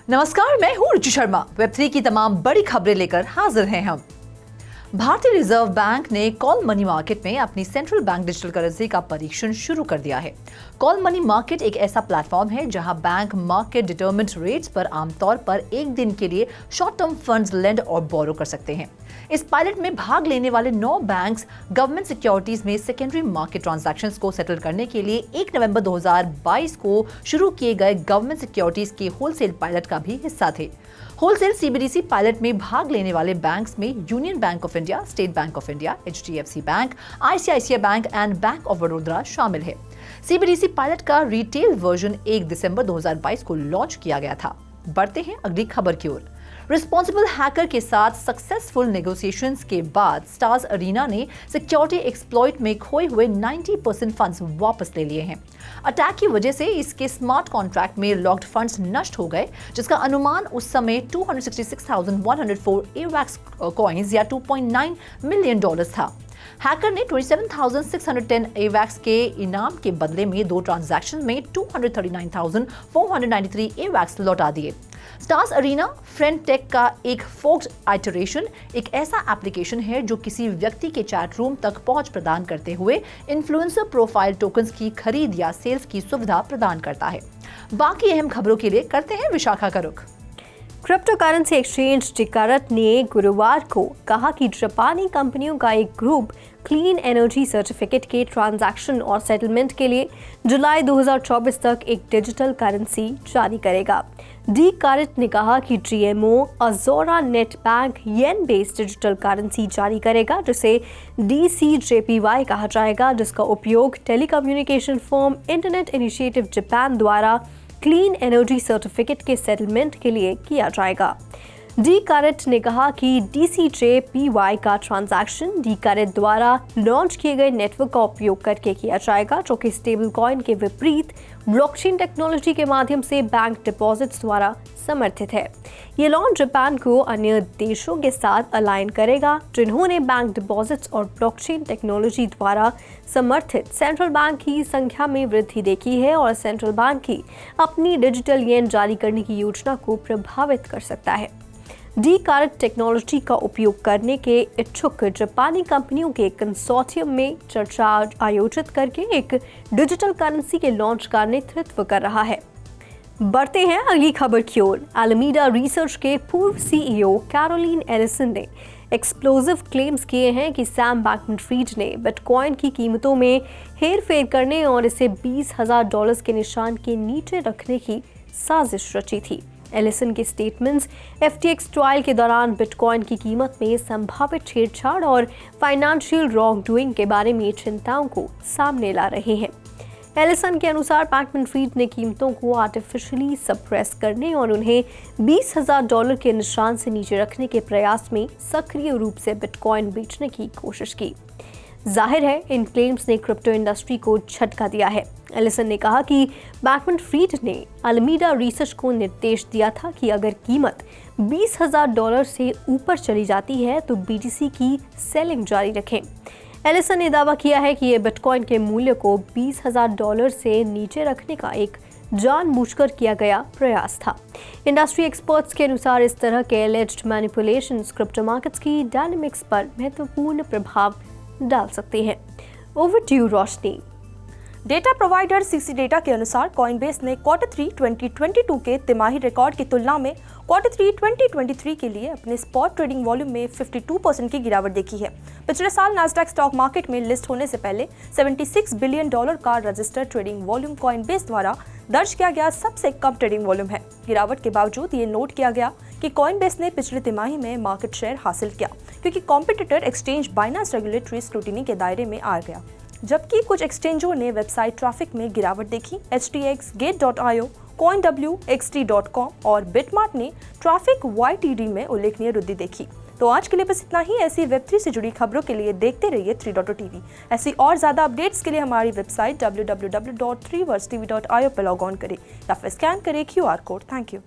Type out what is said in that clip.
नमस्कार, मैं हूँ रुचि शर्मा। वेब3 की तमाम बड़ी खबरें लेकर हाजिर हैं हम। भारतीय रिजर्व बैंक ने कॉल मनी मार्केट में अपनी सेंट्रल बैंक डिजिटल करेंसी का परीक्षण शुरू कर दिया है। कॉल मनी मार्केट एक ऐसा प्लेटफॉर्म है जहां बैंक मार्केट डिटरमिन्ड रेट्स पर आमतौर पर एक दिन के लिए शॉर्ट टर्म फंड्स लेंड और बोरो कर सकते हैं। इस पायलट में भाग लेने वाले 9 बैंक्स गवर्नमेंट सिक्योरिटीज में सेकेंडरी मार्केट ट्रांजैक्शंस को सेटल करने के लिए 1 नवंबर 2022 को शुरू किए गए गवर्नमेंट सिक्योरिटीज के होलसेल पायलट का भी हिस्सा थे। होलसेल सीबीडीसी पायलट में भाग लेने वाले बैंक्स में union bank of India, state bank of India, HDFC bank, ICICI bank and bank of Baroda शामिल है। सीबीडीसी पायलट का रिटेल वर्जन 1 दिसंबर 2022 को लॉन्च किया गया था। बढ़ते हैं अगली खबर की ओर। रिस्पॉन्सिबल हैकर के साथ सक्सेसफुल नेगोशिएशंस के बाद स्टार्स अरीना ने सिक्योरिटी एक्सप्लॉइट में खोए हुए 90% फंड्स वापस ले लिए हैं। अटैक की वजह से इसके स्मार्ट कॉन्ट्रैक्ट में लॉक्ड फंड्स नष्ट हो गए, जिसका अनुमान उस समय 266,104 एवैक्स कॉइंस या $2.9 मिलियन था। हैकर ने 27,610 एवैक्स के इनाम के बदले में 2 ट्रांजैक्शन में 239,493 एवैक्स लौटा दिए। स्टार्स अरीना फ्रेंड टेक का एक फोक्स्ड आइटरेशन एक ऐसा एप्लीकेशन है जो किसी व्यक्ति के चैट रूम तक पहुंच प्रदान करते हुए इन्फ्लुएंसर प्रोफाइल टोकन्स की खरीद या सेल्स की सुविधा प्रदान करता है। बाकी अहम खबरों के लिए करते हैं विशाखा का रुख। क्रिप्टो करेंसी एक्सचेंज डिकारत ने गुरुवार को कहा कि जापानी कंपनियों का एक ग्रुप क्लीन एनर्जी सर्टिफिकेट के ट्रांजैक्शन और सेटलमेंट के लिए जुलाई 2024 तक एक डिजिटल करेंसी जारी करेगा। डिकारत ने कहा कि जीएमओ अज़ोरा नेट बैंक येन बेस्ड डिजिटल करेंसी जारी करेगा, जिसे DCJPY कहा जाएगा, जिसका उपयोग telecommunication firm internet initiative Japan द्वारा क्लीन एनर्जी सर्टिफिकेट के सेटलमेंट के लिए किया जाएगा। डिकारत ने कहा कि DCJPY का ट्रांजैक्शन डिकारत द्वारा लॉन्च किए गए नेटवर्क का उपयोग करके किया जाएगा, जो कि स्टेबल कॉइन के विपरीत ब्लॉकचेन टेक्नोलॉजी के माध्यम से बैंक डिपॉजिट्स द्वारा समर्थित है। ये लॉन्च जापान को अन्य देशों के साथ अलाइन करेगा जिन्होंने बैंक डिपॉजिट्स और ब्लॉकचेन टेक्नोलॉजी द्वारा समर्थित सेंट्रल बैंक की संख्या में वृद्धि देखी है और सेंट्रल बैंक की अपनी डिजिटल येन जारी करने की योजना को प्रभावित कर सकता है। डिकारत टेक्नोलॉजी का उपयोग करने के इच्छुक जापानी कंपनियों के कंसोर्टियम में चर्चा आयोजित करके एक डिजिटल करेंसी के लॉन्च का नेतृत्व कर रहा है। बढ़ते हैं अगली खबर की ओर। एलामीडा रिसर्च के पूर्व सीईओ कैरोलिन एलिसन ने एक्सप्लोजिव क्लेम्स किए हैं कि सैम बैंकमैन-फ्रीड ने बिटकॉइन की कीमतों में हेरफेर करने और इसे $20,000 के निशान के नीचे रखने की साजिश रची थी। एलिसन के स्टेटमेंट्स FTX ट्रायल के दौरान बिटकॉइन की कीमत में संभावित छेड़छाड़ और फाइनेंशियल रॉन्ग डूइंग के बारे में चिंताओं को सामने ला रहे हैं। एलिसन के अनुसार बैंकमैन-फ्रीड ने कीमतों को आर्टिफिशियली सप्रेस करने और उन्हें $20,000 के निशान से नीचे रखने के प्रयास में सक्रिय रूप से बिटकॉइन बेचने की कोशिश की। जाहिर है इन क्लेम्स ने क्रिप्टो इंडस्ट्री को झटका दिया है। एलिसन ने कहा कि बैंकमैन-फ्रीड ने एलामीडा रिसर्च को निर्देश दिया था कि अगर कीमत $20,000 से ऊपर चली जाती है तो BTC की सेलिंग जारी रखें। एलिसन ने दावा किया है कि यह बिटकॉइन के मूल्य को $20,000 से नीचे रखने का एक जानबूझकर किया गया प्रयास था। इंडस्ट्री एक्सपर्ट्स के अनुसार इस तरह के एलिज्ड मैनिपुलेशंस क्रिप्टो मार्केट्स की डायनामिक्स पर महत्वपूर्ण प्रभाव डाल सकते हैं। Over to you Roshni. Data provider CC data के अनुसार कॉइनबेस ने Q3 2022 के तिमाही रिकॉर्ड की तुलना में Q3 2023 के लिए अपने स्पॉट ट्रेडिंग वॉल्यूम में 52% की गिरावट देखी है। पिछले साल नास्डैक स्टॉक मार्केट में लिस्ट होने से पहले $76 बिलियन का रजिस्टर्ड ट्रेडिंग वॉल्यूम कॉइनबेस द्वारा दर्ज किया गया सबसे कम ट्रेडिंग वॉल्यूम है। गिरावट के बावजूद ये नोट किया गया कि कॉइनबेस ने पिछले तिमाही में मार्केट शेयर हासिल किया, क्योंकि competitor exchange Binance regulatory scrutiny के दायरे में आ गया। जबकि कुछ एक्सचेंजों ने वेबसाइट ट्रैफिक में गिरावट देखी। HTX, Gate.io, CoinW, XT.com और Bitmart ने ट्रैफिक YTD में उल्लेखनीय वृद्धि देखी। तो आज के लिए बस इतना ही। ऐसी वेब3 से जुड़ी खबरों के लिए देखते रहिए 3.TV। ऐसी और ज़्यादा अपडेट्स के लिए हमारी वेबसाइट www.3versetv.io पर लॉग ऑन करें या फिर स्कैन करें QR कोड। Thank you.